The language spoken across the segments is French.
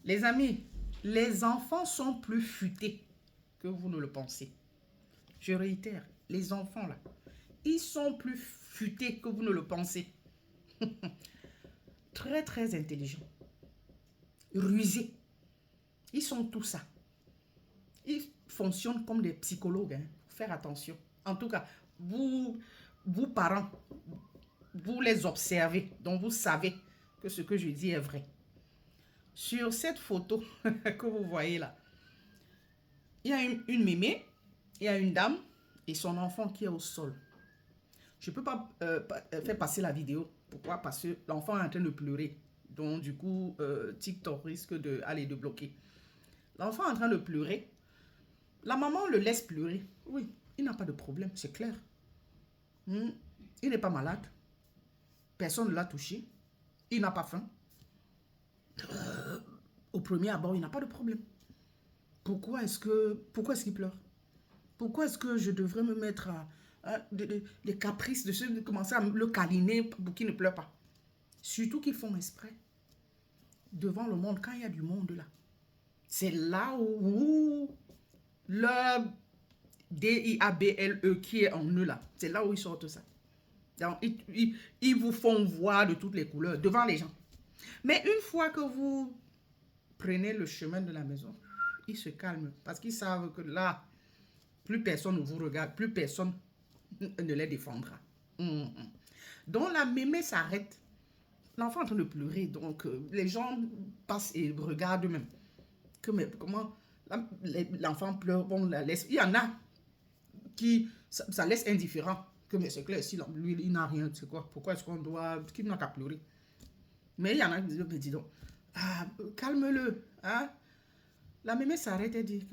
Les amis, les enfants sont plus futés que vous ne le pensez. Je réitère, les enfants là, ils sont plus futés que vous ne le pensez. Très très intelligents, rusés. Ils sont tout ça. Ils fonctionnent comme des psychologues. Hein. Faut faire attention. En tout cas, vous parents, vous les observez, donc vous savez que ce que je dis est vrai. Sur cette photo que vous voyez là, il y a une mémé, il y a une dame et son enfant qui est au sol. Je ne peux pas faire passer la vidéo. Pourquoi? Parce que l'enfant est en train de pleurer. Donc du coup, TikTok risque de bloquer. L'enfant est en train de pleurer. La maman le laisse pleurer. Oui, il n'a pas de problème, c'est clair. Il n'est pas malade. Personne ne l'a touché. Il n'a pas faim. Au premier abord, il n'a pas de problème. Pourquoi est-ce qu'il pleure? Pourquoi est-ce que je devrais me mettre à des caprices de commencer à le câliner pour qu'il ne pleure pas? Surtout qu'ils font exprès. Devant le monde, quand il y a du monde là. C'est là où le DIABLE qui est en eux là. C'est là où ils sortent ça. Donc, ils vous font voir de toutes les couleurs devant les gens. Mais une fois que vous prenez le chemin de la maison, ils se calment parce qu'ils savent que là, plus personne ne vous regarde, plus personne ne les défendra. Donc la mémé s'arrête. L'enfant est en train de pleurer, donc les gens passent et regardent eux-mêmes. Mais comment l'enfant pleure, bon, la laisse. Il y en a qui, ça laisse indifférent. Mais c'est clair, si lui, il n'a rien, c'est quoi? Pourquoi est-ce qu'on doit, qu'il n'a qu'à pleurer? Mais il y en a qui disent, dis donc, calme-le. Hein? La mémé s'arrête et dit,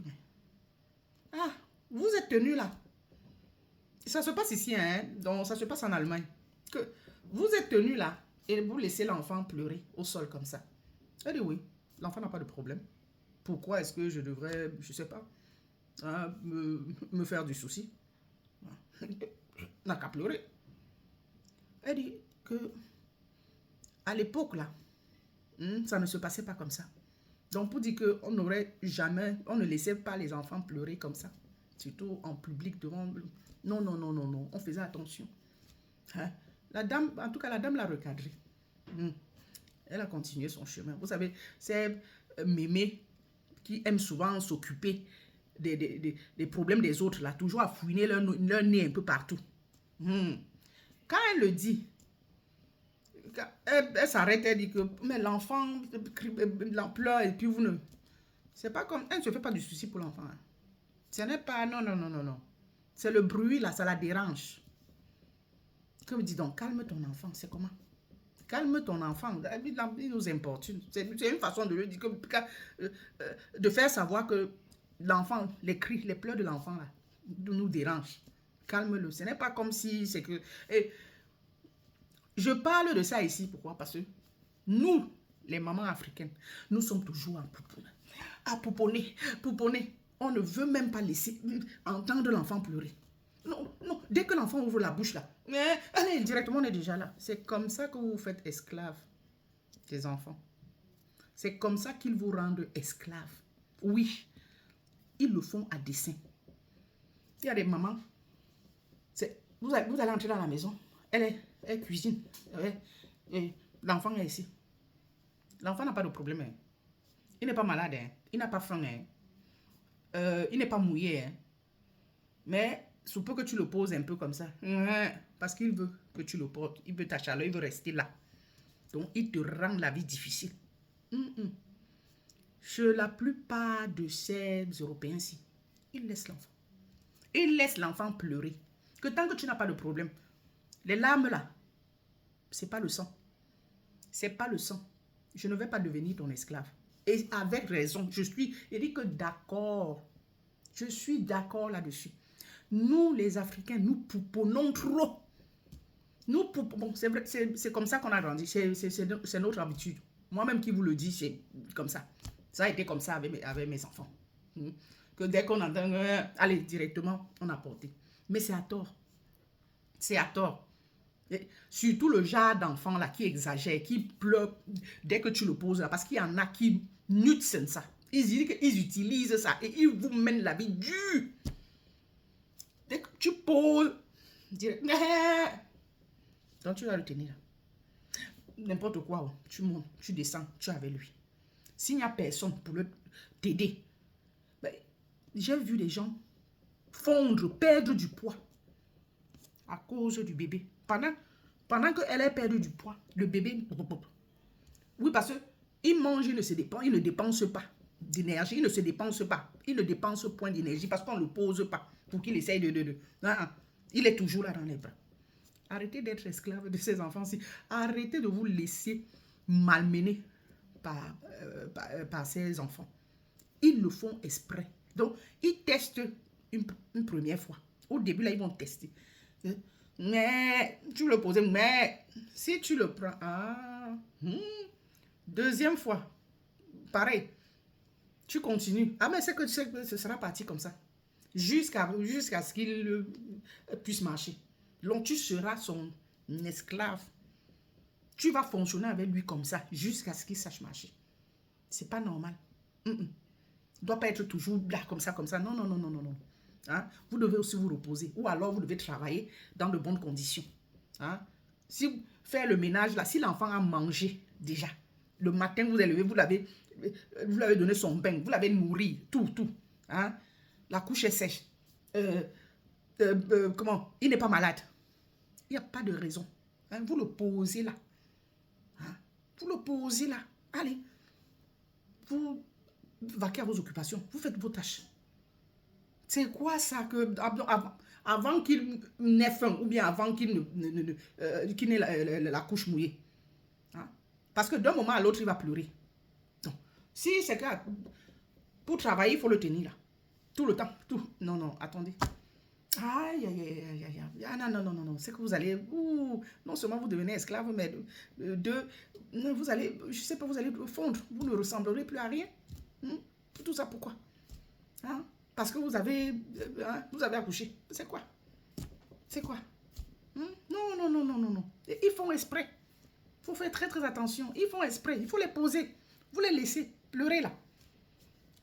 vous êtes tenu là. Ça se passe ici, hein? Donc ça se passe en Allemagne. Que vous êtes tenu là et vous laissez l'enfant pleurer au sol comme ça. Elle dit oui, l'enfant n'a pas de problème. Pourquoi est-ce que je devrais, je sais pas, me faire du souci? N'a qu'à pleurer. Elle dit que à l'époque là, ça ne se passait pas comme ça. Donc pour dire qu'on n'aurait jamais, on ne laissait pas les enfants pleurer comme ça. Surtout en public devant. Non, non, non, non, non. On faisait attention. Hein? La dame, en tout cas, la dame l'a recadré. Elle a continué son chemin. Vous savez, c'est mémé qui aime souvent s'occuper des problèmes des autres, là, toujours à fouiner leur nez un peu partout. Quand elle le dit, elle s'arrête, elle dit que mais l'enfant pleure et puis vous ne... C'est pas comme... Elle ne se fait pas du souci pour l'enfant. Hein. Ce n'est pas... Non, non, non, non, non. C'est le bruit, là, ça la dérange. Comme dit donc, calme ton enfant, c'est comment? Calme ton enfant, il nous importune. C'est une façon de lui dire, de faire savoir que l'enfant, les cris, les pleurs de l'enfant, là, nous dérangent. Calme-le. Ce n'est pas comme si c'est que... Et je parle de ça ici, pourquoi? Parce que nous, les mamans africaines, nous sommes toujours à pouponner, pouponner. On ne veut même pas laisser entendre l'enfant pleurer. Non, non, dès que l'enfant ouvre la bouche là, allez, directement on est déjà là. C'est comme ça que vous vous faites esclave des enfants. C'est comme ça qu'ils vous rendent esclave. Oui, ils le font à dessein. Il y a des mamans, vous allez entrer dans la maison, elle cuisine, l'enfant est ici. L'enfant n'a pas de problème. Hein. Il n'est pas malade, hein. Il n'a pas faim. Hein. Il n'est pas mouillé. Hein. Mais sous peu que tu le poses un peu comme ça, parce qu'il veut que tu le portes, il veut ta chaleur, il veut rester là. Donc, il te rend la vie difficile. Chez la plupart de ces Européens-ci, ils laissent l'enfant. Ils laissent l'enfant pleurer. Que tant que tu n'as pas de problème, les larmes là, c'est pas le sang. C'est pas le sang. Je ne vais pas devenir ton esclave. Et avec raison, il dit que d'accord. Je suis d'accord là-dessus. Nous, les Africains, nous pouponnons trop. Nous pouponnons. Bon, c'est comme ça qu'on a grandi. C'est notre habitude. Moi-même qui vous le dis, c'est comme ça. Ça a été comme ça avec mes enfants. Que dès qu'on entend, allez, directement, on a porté. Mais c'est à tort. C'est à tort. Et surtout le genre d'enfant là qui exagère, qui pleure dès que tu le poses là. Parce qu'il y en a qui nutzen ça. Ils disent qu'ils utilisent ça et ils vous mènent la vie dure. Dès que tu poses, direct, donc tu vas le tenir là. N'importe quoi, tu montes, tu descends, tu es avec lui. S'il n'y a personne pour t'aider, ben, j'ai vu des gens fondre, perdre du poids à cause du bébé. Pendant qu'elle a perdu du poids, le bébé, oui, parce qu'il mange, il ne dépense pas d'énergie, il ne se dépense pas. Il ne dépense point d'énergie parce qu'on ne le pose pas pour qu'il essaye de. Il est toujours là dans les bras. Arrêtez d'être esclave de ces enfants-ci. Arrêtez de vous laisser malmener par ces enfants. Ils le font exprès. Donc, ils testent une première fois. Au début, là, ils vont tester. Mais, tu le poses, mais si tu le prends, deuxième fois, pareil, tu continues. Ah, mais c'est que ce sera parti comme ça. Jusqu'à ce qu'il puisse marcher. Donc, tu seras son esclave. Tu vas fonctionner avec lui comme ça, jusqu'à ce qu'il sache marcher. C'est pas normal. Il ne doit pas être toujours là, comme ça, comme ça. Non, non, non, non, non, non. Hein? Vous devez aussi vous reposer. Ou alors, vous devez travailler dans de bonnes conditions. Hein? Si faire le ménage, là, si l'enfant a mangé déjà, le matin, vous élevez, vous l'avez donné son bain, vous l'avez nourri, tout. Hein? La couche est sèche. Comment? Il n'est pas malade. Il n'y a pas de raison. Hein? Vous le posez là. Hein? Vous le posez là. Allez. Vous vaquez à vos occupations. Vous faites vos tâches. C'est quoi ça que avant qu'il n'ait faim ou bien avant qu'il n'ait la couche mouillée? Hein? Parce que d'un moment à l'autre, il va pleurer. Donc, si c'est que pour travailler, il faut le tenir là. Tout le temps. Tout. Non, non, attendez. Aïe, aïe, aïe, aïe, aïe. Ah, non. C'est que vous allez, non seulement vous devenez esclave, mais vous allez, je sais pas, vous allez fondre. Vous ne ressemblerez plus à rien. Tout ça pourquoi? Hein? Parce que vous avez accouché. C'est quoi? C'est quoi? Non. Ils font exprès. Il faut faire très, très attention. Ils font exprès. Il faut les poser. Vous les laissez pleurer là.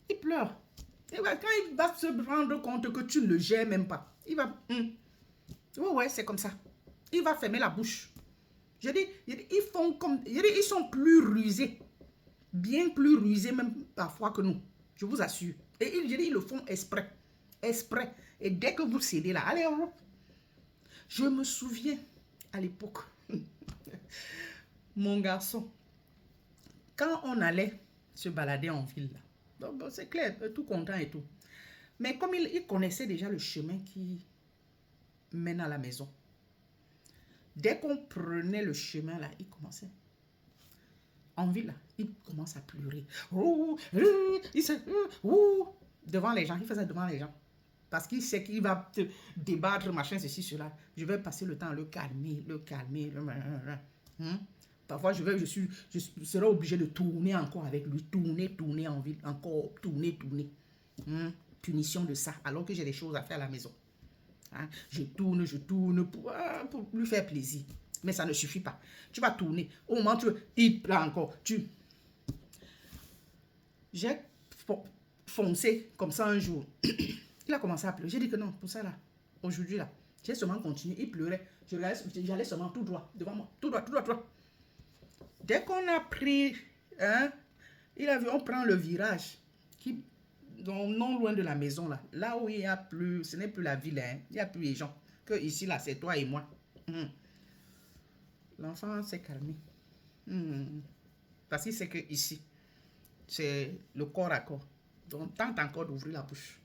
Ils pleurent. Et quand il va se rendre compte que tu ne le gères même pas, il va... Ouais, c'est comme ça. Il va fermer la bouche. Je dis, ils font comme... ils sont plus rusés. Bien plus rusés même parfois que nous. Je vous assure. Et ils le font exprès. Exprès. Et dès que vous cédez là, allez, je me souviens à l'époque, mon garçon, quand on allait se balader en ville, là, bon, c'est clair, tout content et tout. Mais comme il connaissait déjà le chemin qui mène à la maison, dès qu'on prenait le chemin là, il commençait. En ville, là, il commence à pleurer. Devant les gens, il faisait devant les gens. Parce qu'il sait qu'il va te débattre, machin, ceci, cela. Je vais passer le temps à le calmer. Parfois, je serai obligé de tourner encore avec lui. Tourner en ville. Encore tourner. Punition de ça. Alors que j'ai des choses à faire à la maison. Hein? Je tourne pour lui faire plaisir. Mais ça ne suffit pas. Tu vas tourner. Au moment où il prend encore. J'ai foncé comme ça un jour. Il a commencé à pleurer. J'ai dit que non, pour ça là, aujourd'hui là, j'ai seulement continué. Il pleurait. J'allais seulement tout droit devant moi. Tout droit. Dès qu'on a pris, il a vu, on prend le virage non loin de la maison là. Là où il n'y a plus, ce n'est plus la ville, il n'y a plus les gens. Que ici là, c'est toi et moi. L'enfant s'est calmé. Parce qu'il sait que ici, c'est le corps à corps. Donc, tente encore d'ouvrir la bouche.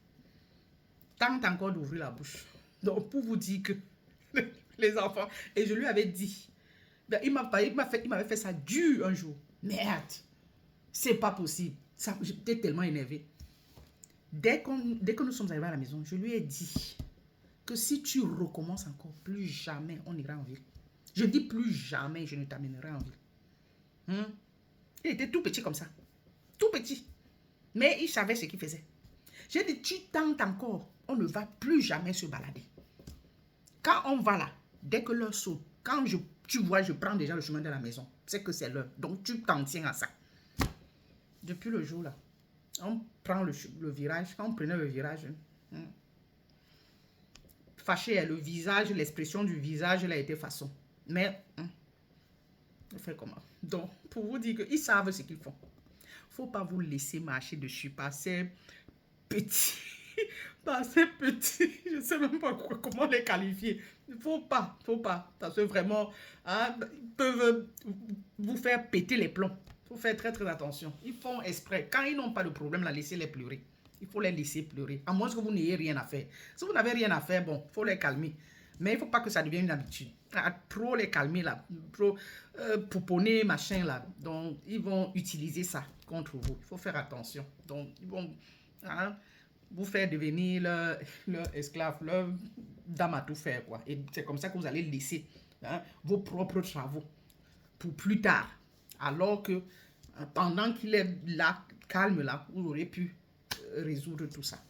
Donc, pour vous dire que les enfants, et je lui avais dit, il m'avait fait ça dur un jour. Merde, c'est pas possible. J'étais tellement énervé. Dès que nous sommes arrivés à la maison, je lui ai dit que si tu recommences encore, plus jamais on ira en ville. Je dis plus jamais je ne t'amènerai en ville. Il était tout petit comme ça. Tout petit. Mais il savait ce qu'il faisait. J'ai dit, tu tentes encore, on ne va plus jamais se balader. Quand on va là, dès que l'heure saute, quand tu vois, je prends déjà le chemin de la maison, c'est que c'est l'heure. Donc, tu t'en tiens à ça. Depuis le jour là, on prend le virage. Quand on prenait le virage, fâché, le visage, l'expression du visage, elle a été façon. Mais, on fait comment? Donc, pour vous dire qu'ils savent ce qu'ils font. Faut pas vous laisser marcher dessus par ces petits, par ces petits, je sais même pas comment les qualifier. Il faut pas, parce que vraiment, ils peuvent vous faire péter les plombs. Il faut faire très très attention. Ils font exprès. Quand ils n'ont pas de problème, laissez-les pleurer. Il faut les laisser pleurer, à moins que vous n'ayez rien à faire. Si vous n'avez rien à faire, bon, il faut les calmer. Mais il ne faut pas que ça devienne une habitude. Trop les calmer là, trop pouponner, machin là. Donc, ils vont utiliser ça contre vous. Il faut faire attention. Donc, ils vont vous faire devenir leur esclave, leur dame à tout faire, quoi. Et c'est comme ça que vous allez laisser vos propres travaux pour plus tard. Alors que pendant qu'il est là, calme là, vous aurez pu résoudre tout ça.